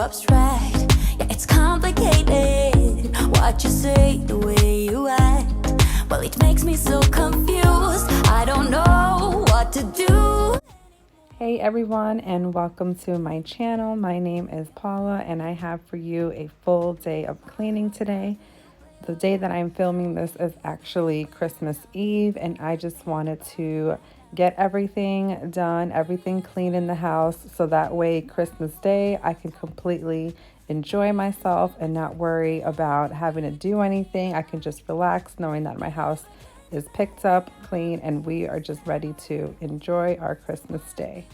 abstract. Yeah, it's complicated. What you say, the way you act. Well, it makes me so confused. I don't know what to do. Hey everyone, and welcome to my channel. My name is Paula and I have for you a full day of cleaning today. The day that I'm filming this is actually Christmas Eve, and I just wanted to get everything done, everything clean in the house, so that way Christmas Day I can completely enjoy myself and not worry about having to do anything. I can just relax knowing that my house is picked up, clean, and we are just ready to enjoy our Christmas Day.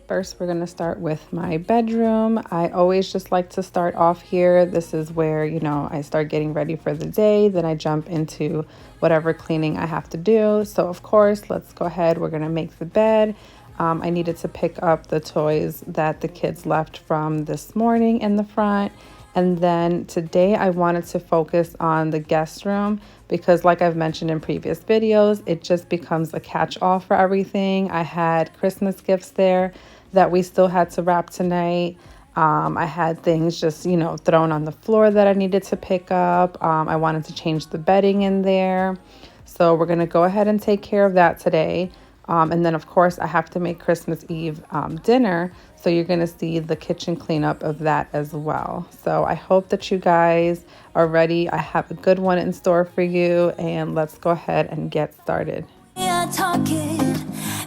First, we're going to start with my bedroom. I always just like to start off here. This is where, I start getting ready for the day. Then I jump into whatever cleaning I have to do. So, of course, let's go ahead. We're going to make the bed. I needed to pick up the toys that the kids left from this morning in the front. And then today I wanted to focus on the guest room because, like I've mentioned in previous videos, it just becomes a catch-all for everything. I had Christmas gifts there that we still had to wrap tonight. I had things just, thrown on the floor that I needed to pick up. I wanted to change the bedding in there. So we're going to go ahead and take care of that today. And then, of course, I have to make Christmas Eve dinner. So you're going to see the kitchen cleanup of that as well. So I hope that you guys are ready. I have a good one in store for you. And let's go ahead and get started. Yeah, talking.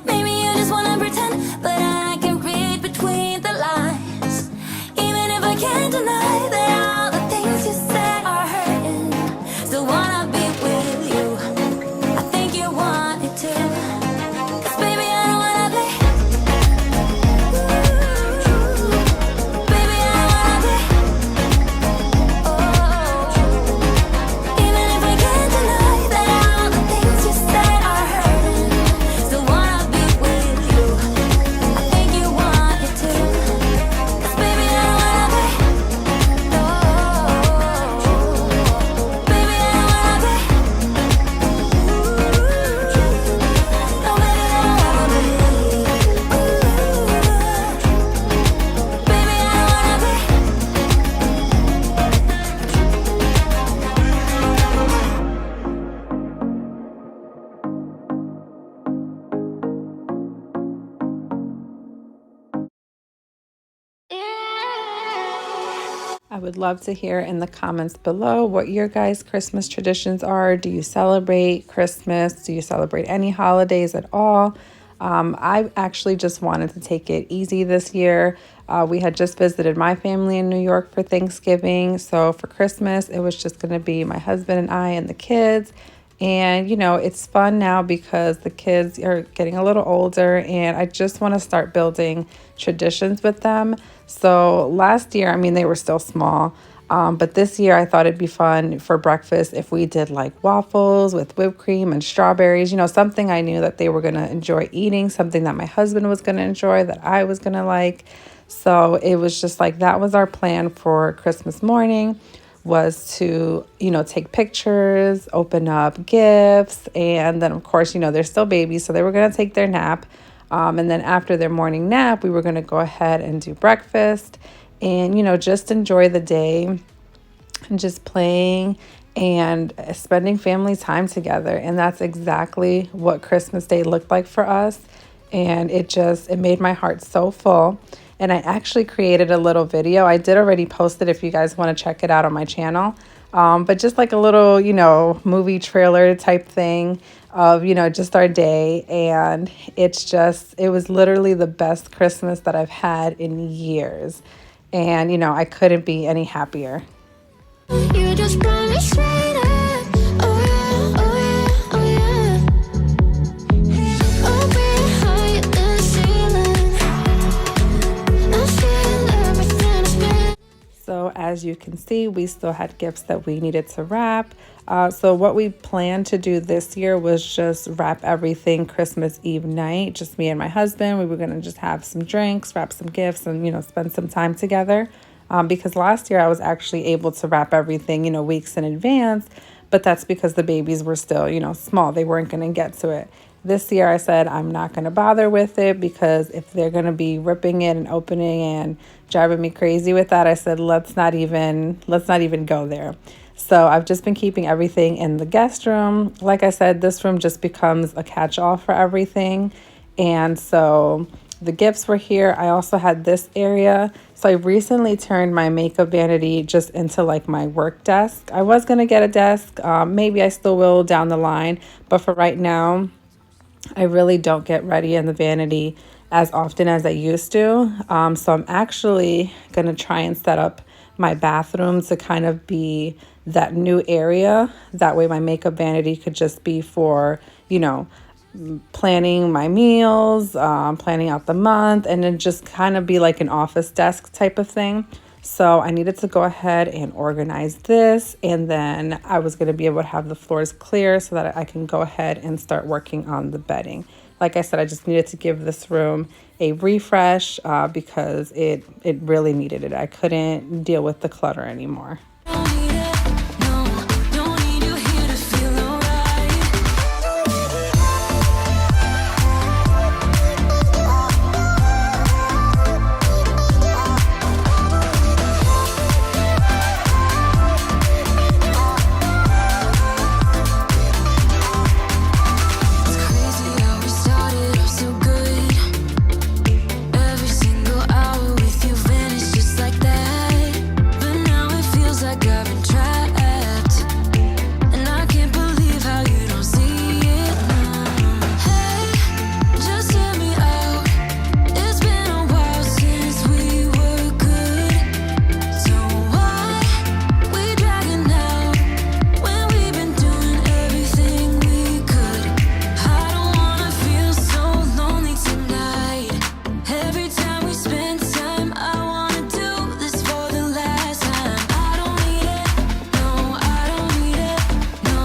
Maybe you just want to pretend, but I can read between the lines. Even if I can't deny that all the things you said are hurting. Still wanna be with you. I think you want it too. I would love to hear in the comments below what your guys' Christmas traditions are. Do you celebrate Christmas? Do you celebrate any holidays at all? I actually just wanted to take it easy this year. We had just visited my family in New York for Thanksgiving. So for Christmas, it was just going to be my husband and I and the kids. And, it's fun now because the kids are getting a little older and I just want to start building traditions with them. So last year, they were still small. But this year I thought it'd be fun for breakfast if we did like waffles with whipped cream and strawberries, something I knew that they were going to enjoy eating, something that my husband was going to enjoy, that I was going to like. So it was just like, that was our plan for Christmas morning, was to, take pictures, open up gifts. And then of course, they're still babies, so they were going to take their nap. And then after their morning nap, we were going to go ahead and do breakfast and, just enjoy the day and just playing and spending family time together. And that's exactly what Christmas Day looked like for us. And it made my heart so full. And I actually created a little video. I did already post it if you guys want to check it out on my channel. But just like a little, movie trailer type thing of, just our day. And it was literally the best Christmas that I've had in years. And, I couldn't be any happier. You just brought me straight up. Oh yeah, oh yeah, oh yeah. Oh baby, how you in the ceiling? I feel everything is been. So as you can see, we still had gifts that we needed to wrap. So what we planned to do this year was just wrap everything Christmas Eve night, just me and my husband. We were going to just have some drinks, wrap some gifts, and, spend some time together. Because last year I was actually able to wrap everything, weeks in advance, but that's because the babies were still, small. They weren't going to get to it. This year I said I'm not going to bother with it, because if they're going to be ripping it and opening and driving me crazy with that, I said let's not even go there. So I've just been keeping everything in the guest room. Like I said, this room just becomes a catch-all for everything. And so the gifts were here. I also had this area. So I recently turned my makeup vanity just into like my work desk. I was going to get a desk. Maybe I still will down the line. But for right now, I really don't get ready in the vanity as often as I used to. So I'm actually going to try and set up my bathroom to kind of be that new area. That way my makeup vanity could just be for, planning my meals, planning out the month, and then just kind of be like an office desk type of thing. So I needed to go ahead and organize this, and then I was going to be able to have the floors clear so that I can go ahead and start working on the bedding. Like I said, I just needed to give this room a refresh because it really needed it. I couldn't deal with the clutter anymore. Don't need it, no, don't need you here to feel alright. It's crazy how we started off so good. Every single hour with you vanished just like that. But now it feels like I've been trapped, and I can't believe how you don't see it now. Hey, just hear me out. It's been a while since we were good. So why we dragging out when we've been doing everything we could? I don't wanna feel so lonely tonight. Every time we spend time, I wanna do this for the last time. I don't need it, no, I don't need it, no,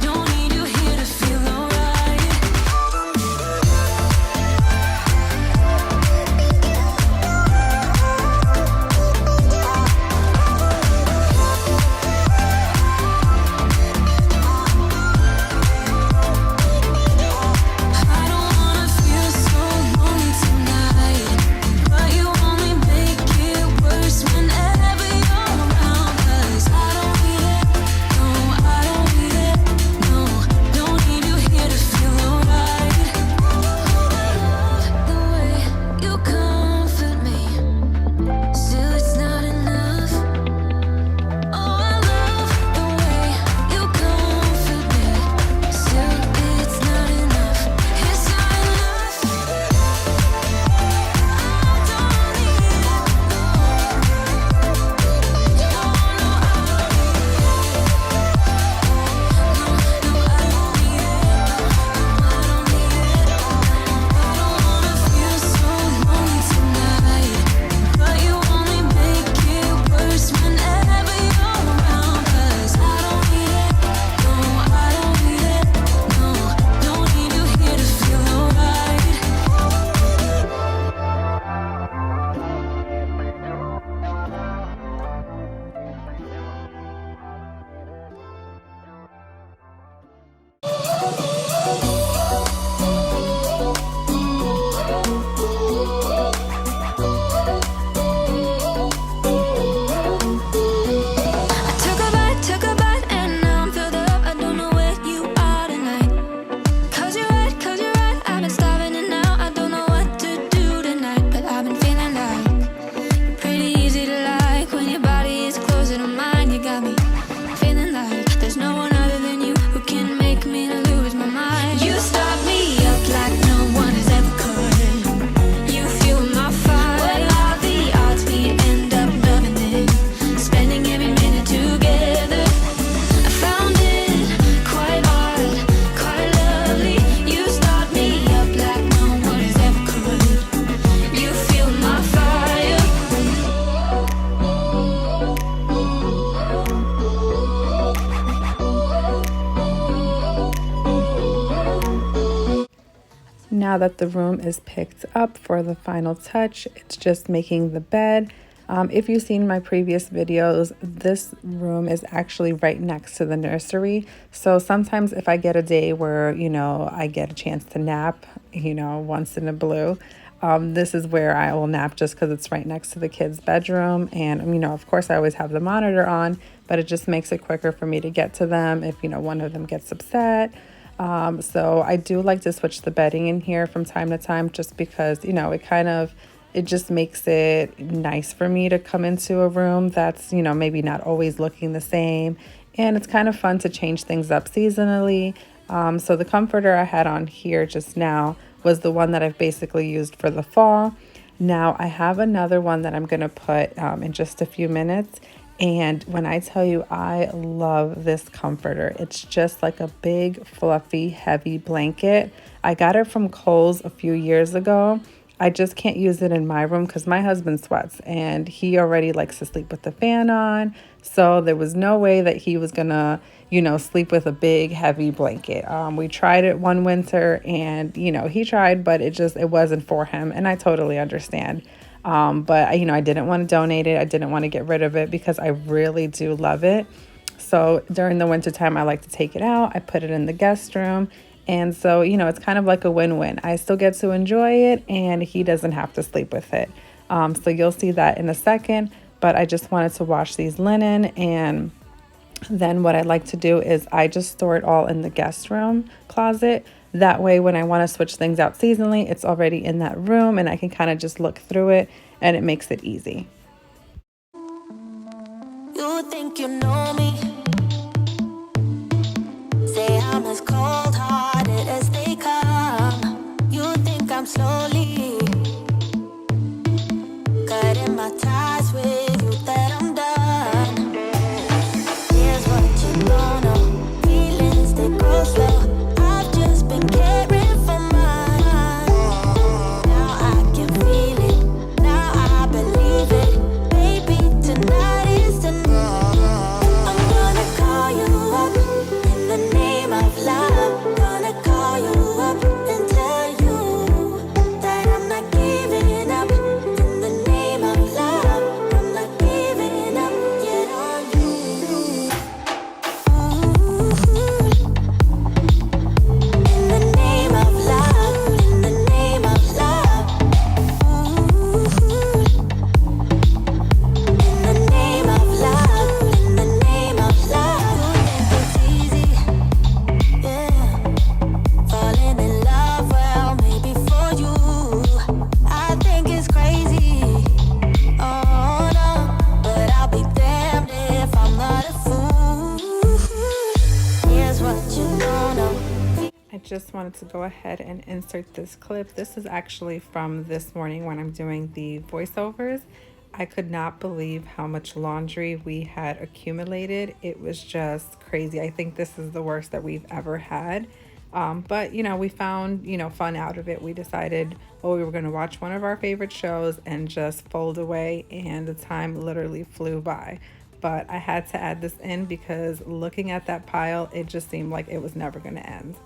don't need you here to feel alright. I don't wanna feel so lonely tonight, but you only make it worse whenever you're around. 'Cause I don't need it, no, I don't need it, no, don't need you here to feel alright. The way you comfort me, still it's not enough. Oh, I love the way you comfort me, still it's not enough. It's not enough. I don't need it, no, no, no, I don't need it, no, I don't need it, I don't wanna feel so lonely tonight, but you only make it worse whenever you're around. 'Cause I don't need it, no, I don't need it, no, don't need you here to feel alright. I took a bite, and now I'm filled up. I don't know where you are tonight. 'Cause you're right, I've been starving and now I don't know what to do tonight. But I've been feeling like you're pretty easy to like when your body is closer to mine. You got me feeling like there's no one other than you who can make me lose my mind. You start me up like no one has ever could. You fuel my fire. What are the odds we end up loving it? Spending every minute together. I found it quite odd, quite lovely. You start me up like no one has ever could. You fuel my fire. Now that the room is picked up for the final touch, it's just making the bed. If you've seen my previous videos, this room is actually right next to the nursery. So sometimes if I get a day where, I get a chance to nap, once in a blue, this is where I will nap just because it's right next to the kids' bedroom. And, of course, I always have the monitor on, but it just makes it quicker for me to get to them if, one of them gets upset. So I do like to switch the bedding in here from time to time just because, it just makes it nice for me to come into a room that's, maybe not always looking the same. And it's kind of fun to change things up seasonally. So the comforter I had on here just now was the one that I've basically used for the fall. Now I have another one that I'm going to put in just a few minutes. And when I tell you I love this comforter, it's just like a big, fluffy, heavy blanket. I got it from Kohl's a few years ago. I just can't use it in my room because my husband sweats and he already likes to sleep with the fan on. So there was no way that he was gonna, sleep with a big heavy blanket. We tried it one winter and, he tried, but it wasn't for him. And I totally understand. But I didn't want to donate it. I didn't want to get rid of it because I really do love it. So during the wintertime, I like to take it out. I put it in the guest room. And so, it's kind of like a win-win. I still get to enjoy it and he doesn't have to sleep with it. So you'll see that in a second, but I just wanted to wash these linen. And then what I like to do is I just store it all in the guest room closet. That way, when I want to switch things out seasonally, it's already in that room and I can kind of just look through it and it makes it easy. You think you know me? Say I'm as cold-hearted as they come. You think I'm slowly cutting my ties with you, that I'm done. Here's what you don't know. Feelings, they grow slow. I've just been caring for mine. Now I can feel it. Now I believe it. Baby, tonight is the night. I'm gonna call you up in the name of love. Gonna call you up and tell you that I'm not giving up. In the name of love, I'm not giving up yet on you. In the name of love, in the name of love. In the name of love, in the name of love. You think it's easy, yeah, falling in love, well, maybe for you. I think it's crazy, oh no, but I'll be damned if I'm not a fool. Here's what you don't know. I just wanted to go ahead and insert this clip. This is actually from this morning when I'm doing the voiceovers. I could not believe how much laundry we had accumulated. It was just crazy. I think this is the worst that we've ever had. But we found, fun out of it. We decided, well, we were going to watch one of our favorite shows and just fold away, and the time literally flew by. But I had to add this in because looking at that pile, it just seemed like it was never going to end.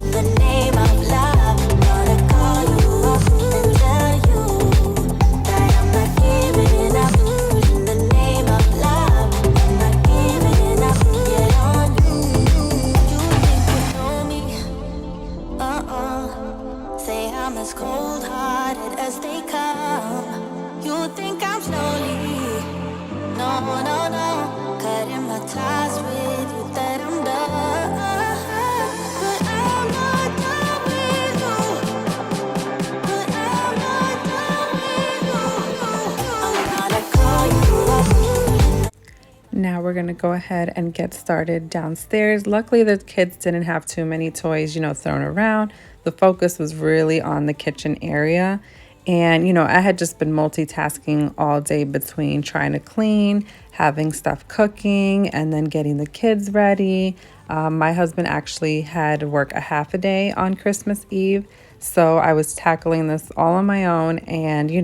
In the name of love, gonna call you up and tell you that I'm not giving up. In the name of love, I'm not giving up yet on you. You think you know me? Say I'm as cold-hearted as they come. You think I'm slowly, no, no, no, cutting my ties with you, that I'm done. But I'm not done with you. But I'm not done with you. I'm gonna call you up. Now we're going to go ahead and get started downstairs. Luckily, the kids didn't have too many toys, thrown around. The focus was really on the kitchen area. And, I had just been multitasking all day between trying to clean, having stuff cooking, and then getting the kids ready. My husband actually had to work a half a day on Christmas Eve. So I was tackling this all on my own. And, you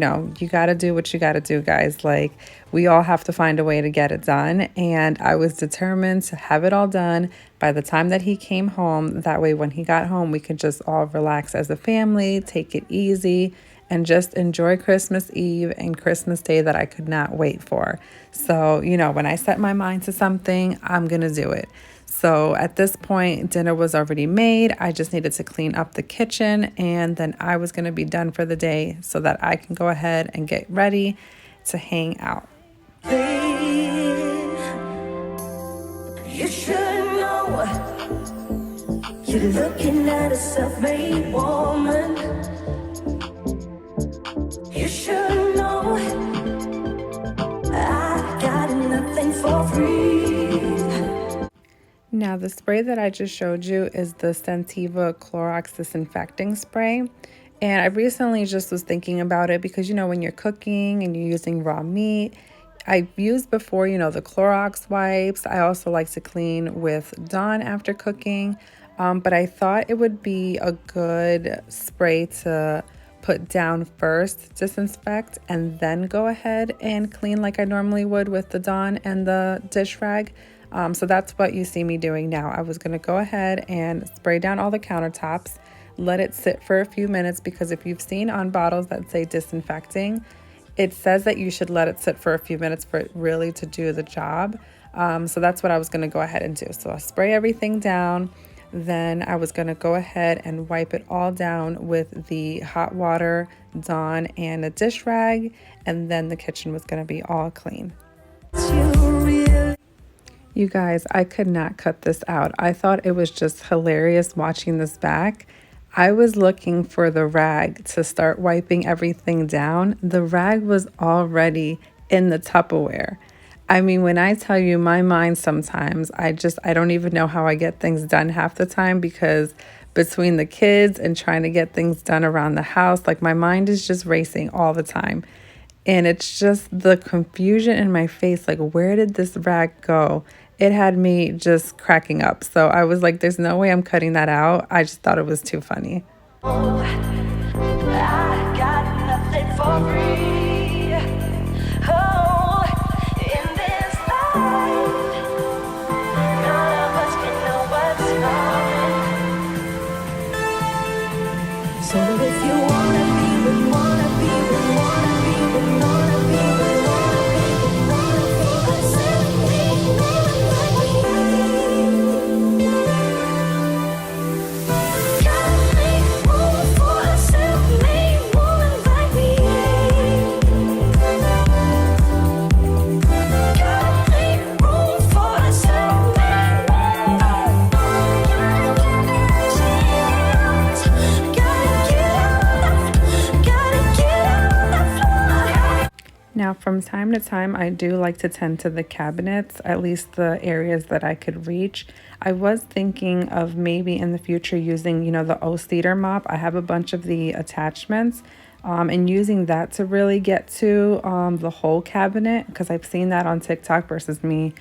got to do what you got to do, guys. Like, we all have to find a way to get it done. And I was determined to have it all done by the time that he came home. That way, when he got home, we could just all relax as a family, take it easy, and just enjoy Christmas Eve and Christmas Day that I could not wait for. So, when I set my mind to something, I'm going to do it. So at this point, dinner was already made. I just needed to clean up the kitchen, and then I was going to be done for the day so that I can go ahead and get ready to hang out. You should know you're looking at a self-made woman. You should know I got nothing for free. Now, the spray that I just showed you is the Scentiva Clorox Disinfecting Spray. And I recently just was thinking about it because, when you're cooking and you're using raw meat, I've used before, the Clorox wipes. I also like to clean with Dawn after cooking. But I thought it would be a good spray to put down first, disinfect, and then go ahead and clean like I normally would with the Dawn and the dish rag. So that's what you see me doing now. I was going to go ahead and spray down all the countertops, let it sit for a few minutes, because if you've seen on bottles that say disinfecting, it says that you should let it sit for a few minutes for it really to do the job. So that's what I was going to go ahead and do. So I'll spray everything down. Then I was going to go ahead and wipe it all down with the hot water, Dawn, and a dish rag. And then the kitchen was going to be all clean. You guys, I could not cut this out. I thought it was just hilarious watching this back. I was looking for the rag to start wiping everything down. The rag was already in the Tupperware. I mean, when I tell you my mind sometimes, I don't even know how I get things done half the time, because between the kids and trying to get things done around the house, like my mind is just racing all the time. And it's just the confusion in my face, like, where did this rag go? It had me just cracking up. So I was like, there's no way I'm cutting that out. I just thought it was too funny. Oh, I got nothing for free. Oh, in this life, none of us can know what's coming. So if you wanna be with, wanna be with, wanna be with, wanna be with, wanna be with, wanna be with, simply gotta make room for a self-made woman like me. Gotta make room for a self-made woman. Gotta get on the floor. Now, from time to time, I do like to tend to the cabinets, at least the areas that I could reach. I was thinking of maybe in the future using, the O-Cedar mop. I have a bunch of the attachments, and using that to really get to the whole cabinet, because I've seen that on TikTok versus me,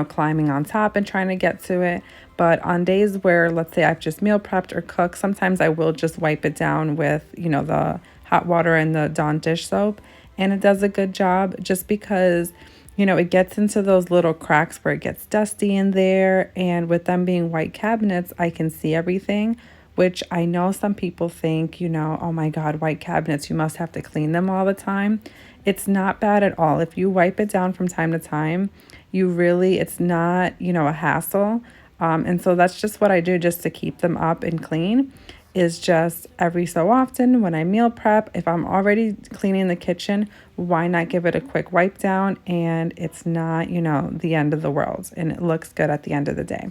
climbing on top and trying to get to it. But on days where, let's say I've just meal prepped or cooked, sometimes I will just wipe it down with, the hot water and the Dawn dish soap. And it does a good job, just because, it gets into those little cracks where it gets dusty in there. And with them being white cabinets, I can see everything, which I know some people think, oh my God, white cabinets, you must have to clean them all the time. It's not bad at all. If you wipe it down from time to time, it's not, a hassle. And so that's just what I do just to keep them up and clean. Is just every so often when I meal prep, if I'm already cleaning the kitchen, why not give it a quick wipe down? And it's not, the end of the world, and it looks good at the end of the day.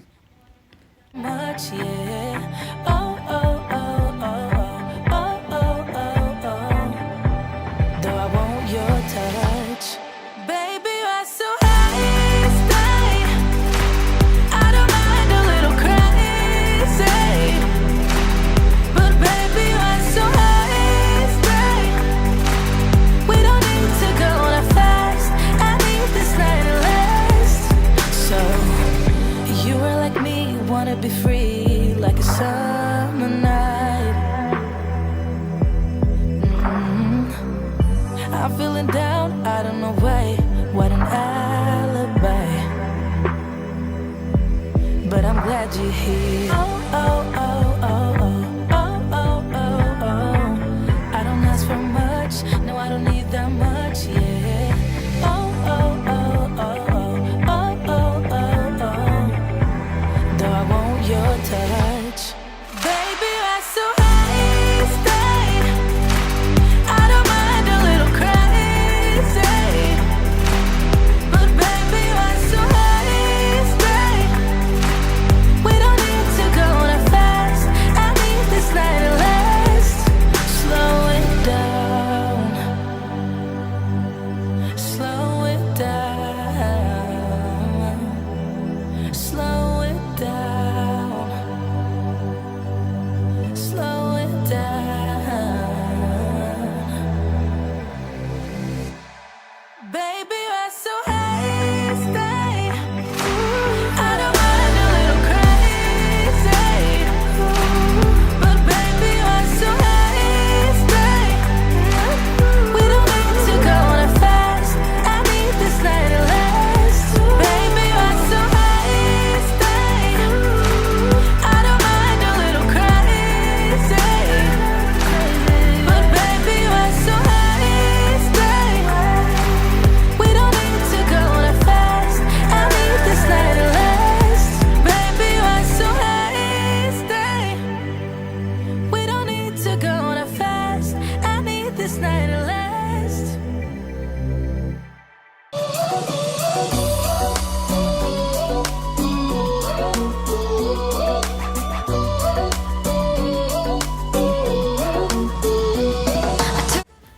Much, yeah. Oh, oh, oh, oh, oh, oh, oh, oh. Though I want your touch, baby, you're so high, stay. I don't mind a little crazy, but baby, you're so high, stay. We don't need to go on a fast. I need this night to last. So you are like me, wanna be free like a summer night. I'm feeling down, I don't know why. What an alibi. But I'm glad you're here. Oh, oh, oh, oh, oh, oh, oh, oh, oh. I don't ask for much. down, slow it down. Baby, you're so hasty. I don't mind a little crazy, but baby, you're so hasty. We don't need to go on a fast. I need this night to last. Baby, you're so hasty. I don't mind a little crazy, but baby, you're so hasty. We don't need to go on a fast. I need this night to last. Baby, you're so hasty. We don't need to go on a fast. I need this night to last.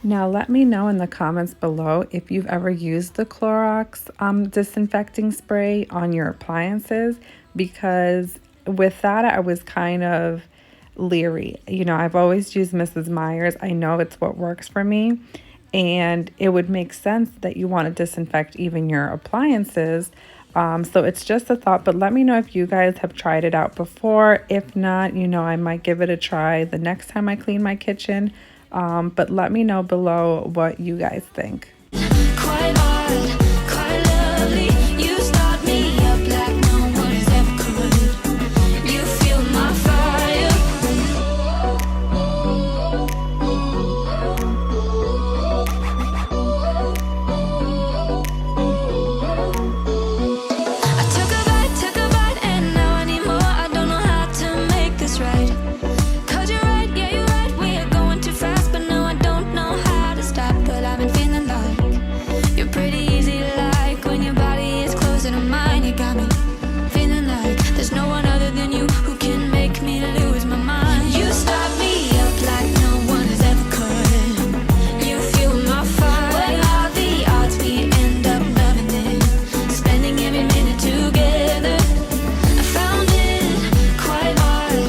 Now let me know in the comments below if you've ever used the Clorox disinfecting spray on your appliances, because with that I was kind of leery. You know, I've always used Mrs. Meyer's. I know it's what works for me, and it would make sense that you want to disinfect even your appliances. So it's just a thought, but let me know if you guys have tried it out before. If not, you know, I might give it a try the next time I clean my kitchen. But let me know below what you guys think. Quite hard, quite lovely. You start me up like no one has ever could. You feel my fire. I took a bite, and now I need more. I don't know how to make this right. 'Cause you're right, yeah, you're right. We are going too fast, but no, I don't know how to stop. But I've been feeling like you're pretty easy to like when your body is closer to mine. You got me feeling like there's no one other than you who can make me lose my mind. You start me up like no one has ever could. You feel my fire. What are the odds we end up loving it? Spending every minute together. I found it quite hard,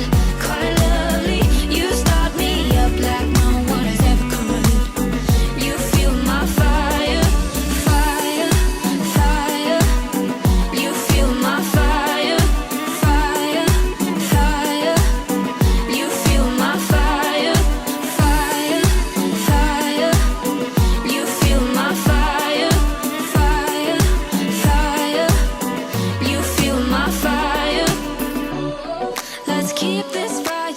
quite lovely. You start me up like no one has ever could. You feel my fire, fire, fire. You feel my fire, fire, fire. You feel my fire, fire, fire. You feel my fire, fire, fire. You feel my fire. Let's keep this fire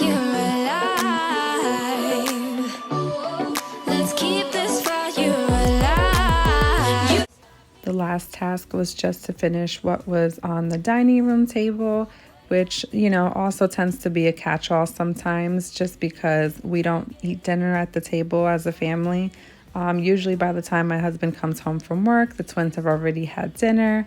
alive. Let's keep this fire alive. The last task was just to finish what was on the dining room table, which, you know, also tends to be a catch-all sometimes just because we don't eat dinner at the table as a family. Usually by the time my husband comes home from work, the twins have already had dinner.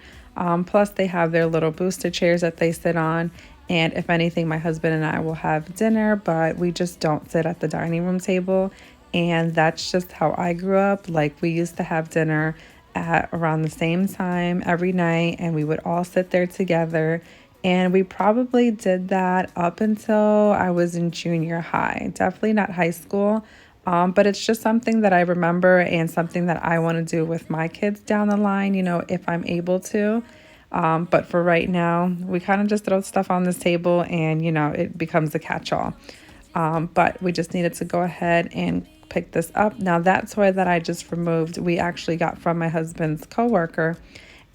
Plus they have their little booster chairs that they sit on. And if anything, my husband and I will have dinner, but we just don't sit at the dining room table. And that's just how I grew up. Like, we used to have dinner at around the same time every night, and we would all sit there together. And we probably did that up until I was in junior high, definitely not high school. But it's just something that I remember and something that I want to do with my kids down the line, you know, if I'm able to. But for right now, we kind of just throw stuff on this table and, you know, it becomes a catch-all. But we just needed to go ahead and pick this up. Now, that toy that I just removed, we actually got from my husband's coworker.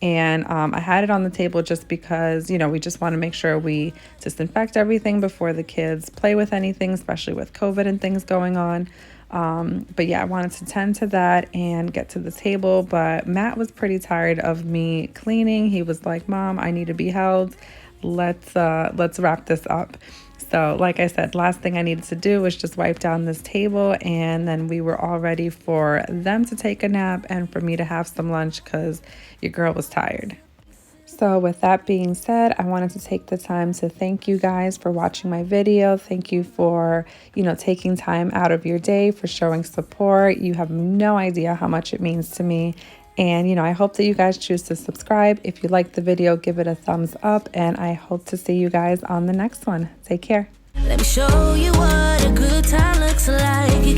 And I had it on the table just because, you know, we just want to make sure we disinfect everything before the kids play with anything, especially with COVID and things going on. But yeah, I wanted to tend to that and get to the table. But Matt was pretty tired of me cleaning. He was like, "Mom, I need to be held. Let's wrap this up." So like I said, last thing I needed to do was just wipe down this table, and then we were all ready for them to take a nap and for me to have some lunch because your girl was tired. So with that being said, I wanted to take the time to thank you guys for watching my video. Thank you for, you know, taking time out of your day, for showing support. You have no idea how much it means to me. And, I hope that you guys choose to subscribe. If you like the video, give it a thumbs up. And I hope to see you guys on the next one. Take care. Let me show you what a good time looks like.